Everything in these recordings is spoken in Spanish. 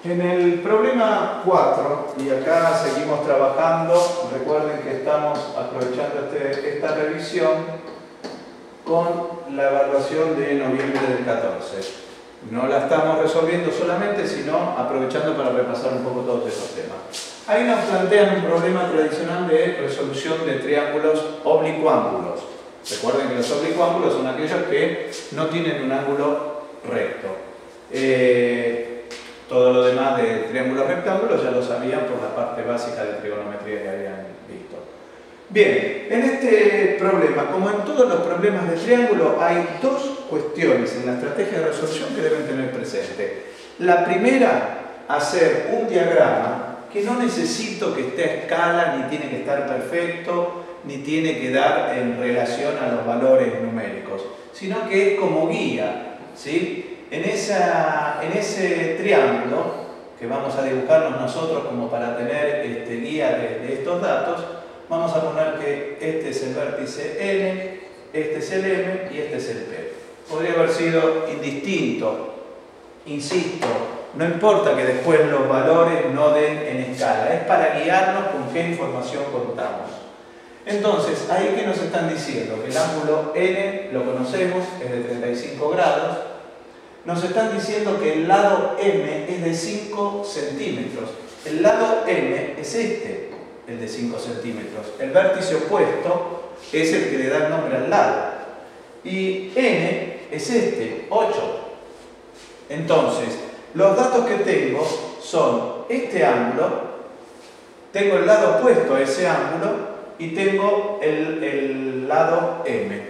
En el problema 4, y acá seguimos trabajando, recuerden que estamos aprovechando esta revisión con la evaluación de noviembre del 14. No la estamos resolviendo solamente, sino aprovechando para repasar un poco todos esos temas. Ahí nos plantean un problema tradicional de resolución de triángulos oblicuángulos. Recuerden que los oblicuángulos son aquellos que no tienen un ángulo recto. Todo lo demás de triángulos rectángulos ya lo sabían por la parte básica de trigonometría que habían visto. Bien, en este problema, como en todos los problemas de triángulo, hay dos cuestiones en la estrategia de resolución que deben tener presente. La primera, hacer un diagrama que no necesito que esté a escala, ni tiene que estar perfecto, ni tiene que dar en relación a los valores numéricos, sino que es como guía, ¿sí? En ese triángulo que vamos a dibujarnos nosotros como para tener guía de estos datos, vamos a poner que este es el vértice N, este es el M y este es el P. Podría haber sido indistinto, insisto, no importa que después los valores no den en escala, es para guiarnos con qué información contamos. Entonces, ahí que nos están diciendo que el ángulo N, lo conocemos, es de 35 grados. Nos están diciendo que el lado M es de 5 centímetros. El lado M es este, el de 5 centímetros. El vértice opuesto es el que le da el nombre al lado. Y N es este, 8. Entonces, los datos que tengo son este ángulo, tengo el lado opuesto a ese ángulo y tengo el lado M.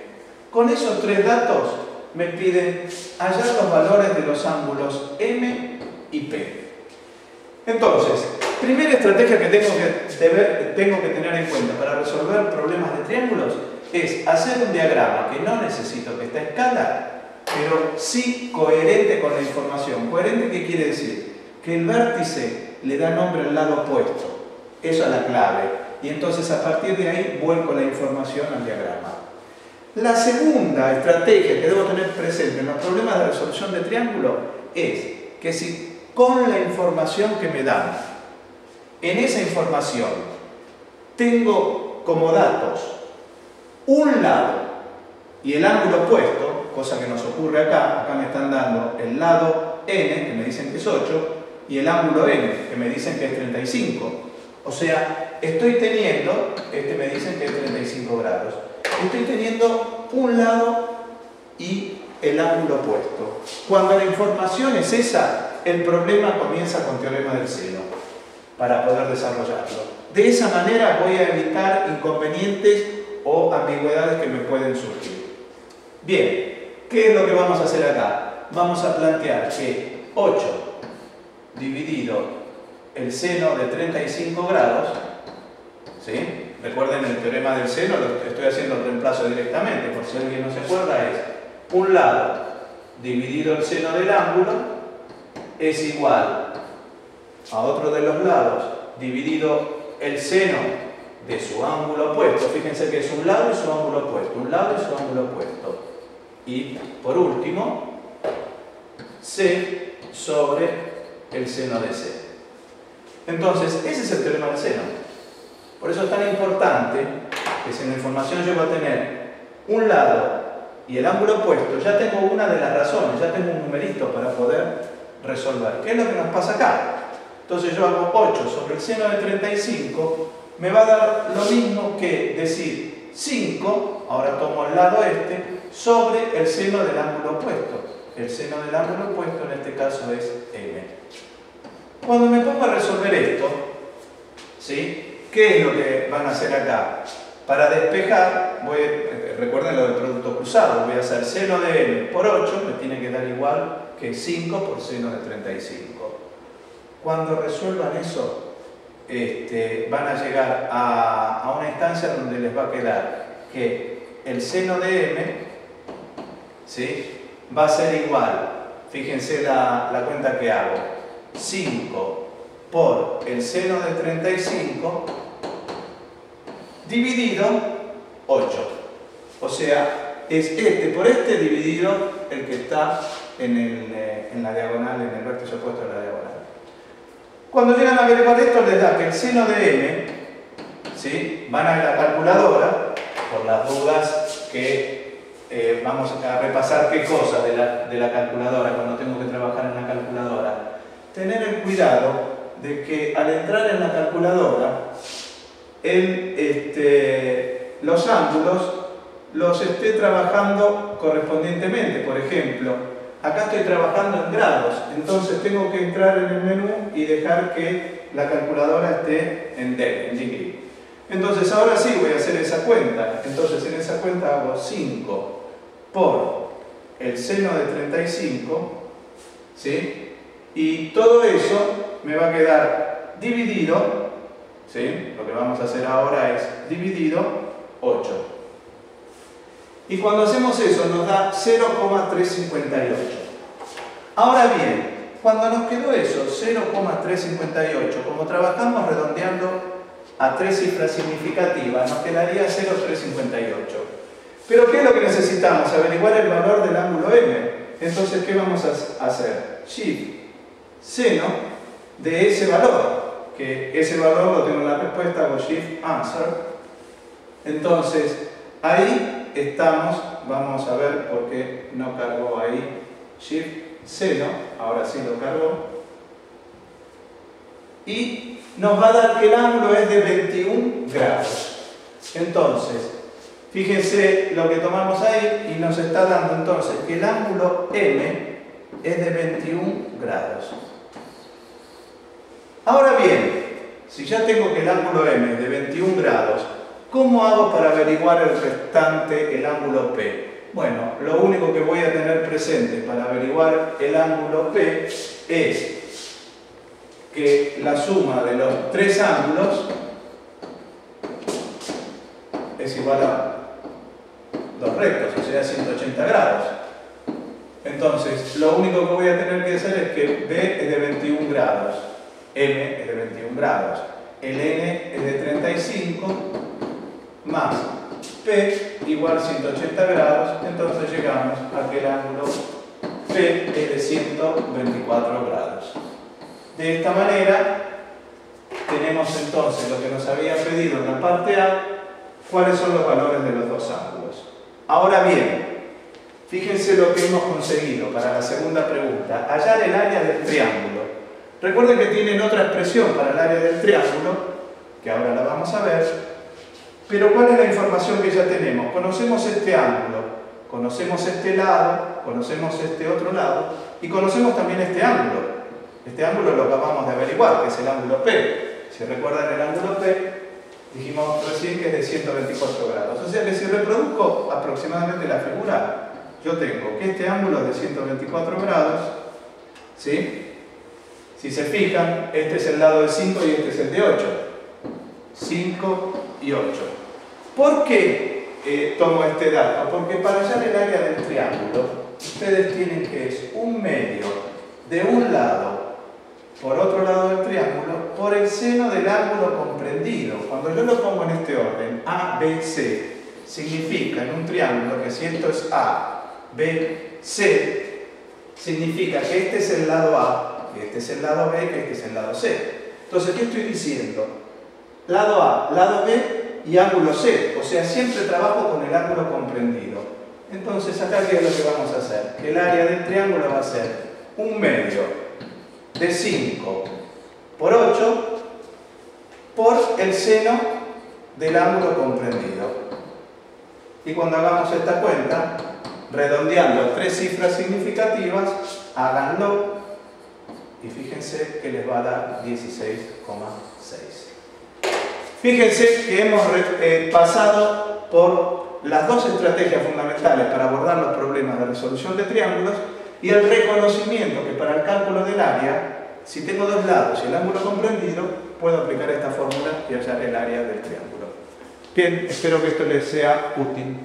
Con esos tres datos me piden hallar los valores de los ángulos M y P. Entonces, primera estrategia que tengo que tener en cuenta para resolver problemas de triángulos es hacer un diagrama que no necesito que esté a escala, pero sí coherente con la información. ¿Coherente qué quiere decir? Que el vértice le da nombre al lado opuesto. Eso es la clave. Y entonces a partir de ahí vuelco la información al diagrama. La segunda estrategia que debo tener presente en los problemas de resolución de triángulo es que si con la información que me dan, en esa información tengo como datos un lado y el ángulo opuesto, cosa que nos ocurre acá me están dando el lado N, que me dicen que es 8, y el ángulo N, que me dicen que es 35. O sea, estoy teniendo, me dicen que es 35 grados. Estoy teniendo un lado y el ángulo opuesto. Cuando la información es esa, el problema comienza con teorema del seno para poder desarrollarlo. De esa manera voy a evitar inconvenientes o ambigüedades que me pueden surgir. Bien, ¿qué es lo que vamos a hacer acá? Vamos a plantear que 8 dividido el seno de 35 grados, ¿sí? Recuerden el teorema del seno, lo estoy haciendo el reemplazo directamente, por si alguien no se acuerda, es un lado dividido el seno del ángulo es igual a otro de los lados dividido el seno de su ángulo opuesto. Fíjense que es un lado y su ángulo opuesto, un lado y su ángulo opuesto. Y por último, C sobre el seno de C. Entonces, ese es el teorema del seno. Por eso es tan importante que si en la información llego a tener un lado y el ángulo opuesto, ya tengo una de las razones, ya tengo un numerito para poder resolver. ¿Qué es lo que nos pasa acá? Entonces yo hago 8 sobre el seno de 35, me va a dar lo mismo que decir 5, ahora tomo el lado sobre el seno del ángulo opuesto. El seno del ángulo opuesto en este caso es M. Cuando me pongo a resolver esto, ¿sí? ¿Qué es lo que van a hacer acá? Para despejar, recuerden lo del producto cruzado, voy a hacer seno de M por 8, me tiene que dar igual que 5 por seno de 35. Cuando resuelvan eso, van a llegar a una instancia donde les va a quedar que el seno de M, ¿sí?, va a ser igual, fíjense la cuenta que hago, 5 por el seno de 35 dividido 8. O sea, es por dividido el que está en la diagonal, en el vértice opuesto de la diagonal. Cuando llegan a averiguar esto, les da que el seno de m, ¿sí? Van a la calculadora, por las dudas que vamos a repasar qué cosa de la calculadora cuando tengo que trabajar en la calculadora. Tener el cuidado de que al entrar en la calculadora, los ángulos los esté trabajando correspondientemente. Por ejemplo, acá estoy trabajando en grados, entonces tengo que entrar en el menú y dejar que la calculadora esté en degree. Entonces ahora sí voy a hacer esa cuenta. Entonces en esa cuenta hago 5 por el seno de 35, ¿sí? Y todo eso me va a quedar dividido, ¿sí? Lo que vamos a hacer ahora es dividido 8. Y cuando hacemos eso nos da 0,358. Ahora bien, cuando nos quedó eso, 0,358, como trabajamos redondeando a 3 cifras significativas, nos quedaría 0,358. Pero ¿qué es lo que necesitamos? Averiguar el valor del ángulo M. Entonces, ¿qué vamos a hacer? Shift seno de ese valor, que ese valor lo tengo en la respuesta, hago Shift Answer. Entonces, ahí estamos, vamos a ver por qué no cargó ahí Shift seno, ahora sí lo cargó. Y nos va a dar que el ángulo es de 21 grados. Entonces, fíjense lo que tomamos ahí y nos está dando entonces que el ángulo M es de 21 grados. Ahora bien, si ya tengo que el ángulo M es de 21 grados, ¿cómo hago para averiguar el restante, el ángulo P? Bueno, lo único que voy a tener presente para averiguar el ángulo P es que la suma de los 3 ángulos es igual a los rectos, o sea, 180 grados. Entonces, lo único que voy a tener que hacer es que B es de 21 grados, M es de 21 grados, el N es de 35, más P igual 180 grados, entonces llegamos a que el ángulo P es de 124 grados. De esta manera, tenemos entonces lo que nos había pedido en la parte A, cuáles son los valores de los dos ángulos. Ahora bien, fíjense lo que hemos conseguido para la segunda pregunta, hallar el área del triángulo. Recuerden que tienen otra expresión para el área del triángulo, que ahora la vamos a ver, pero ¿cuál es la información que ya tenemos? Conocemos este ángulo, conocemos este lado, conocemos este otro lado, y conocemos también este ángulo. Este ángulo lo acabamos de averiguar, que es el ángulo P. Si recuerdan el ángulo P, dijimos recién que es de 124 grados. O sea que si reproduzco aproximadamente la figura, yo tengo que este ángulo es de 124 grados, ¿sí? Si se fijan, este es el lado de 5 y este es el de 8. 5 y 8. ¿Por qué tomo este dato? Porque para hallar el área del triángulo, ustedes tienen que es un medio de un lado por otro lado del triángulo por el seno del ángulo comprendido. Cuando yo lo pongo en este orden, A, B, C, significa en un triángulo que si esto es A, B, C, significa que este es el lado A, que este es el lado B, que este es el lado C. Entonces, ¿qué estoy diciendo? Lado A, lado B y ángulo C. O sea, siempre trabajo con el ángulo comprendido. Entonces, acá ¿qué es lo que vamos a hacer? Que el área del triángulo va a ser un medio de 5 por 8 por el seno del ángulo comprendido. Y cuando hagamos esta cuenta, redondeando a 3 cifras significativas, háganlo y fíjense que les va a dar 16,6. Fíjense que hemos pasado por las dos estrategias fundamentales para abordar los problemas de resolución de triángulos y el reconocimiento que para el cálculo del área, si tengo dos lados y el ángulo comprendido, puedo aplicar esta fórmula y hallar el área del triángulo. Bien, espero que esto les sea útil.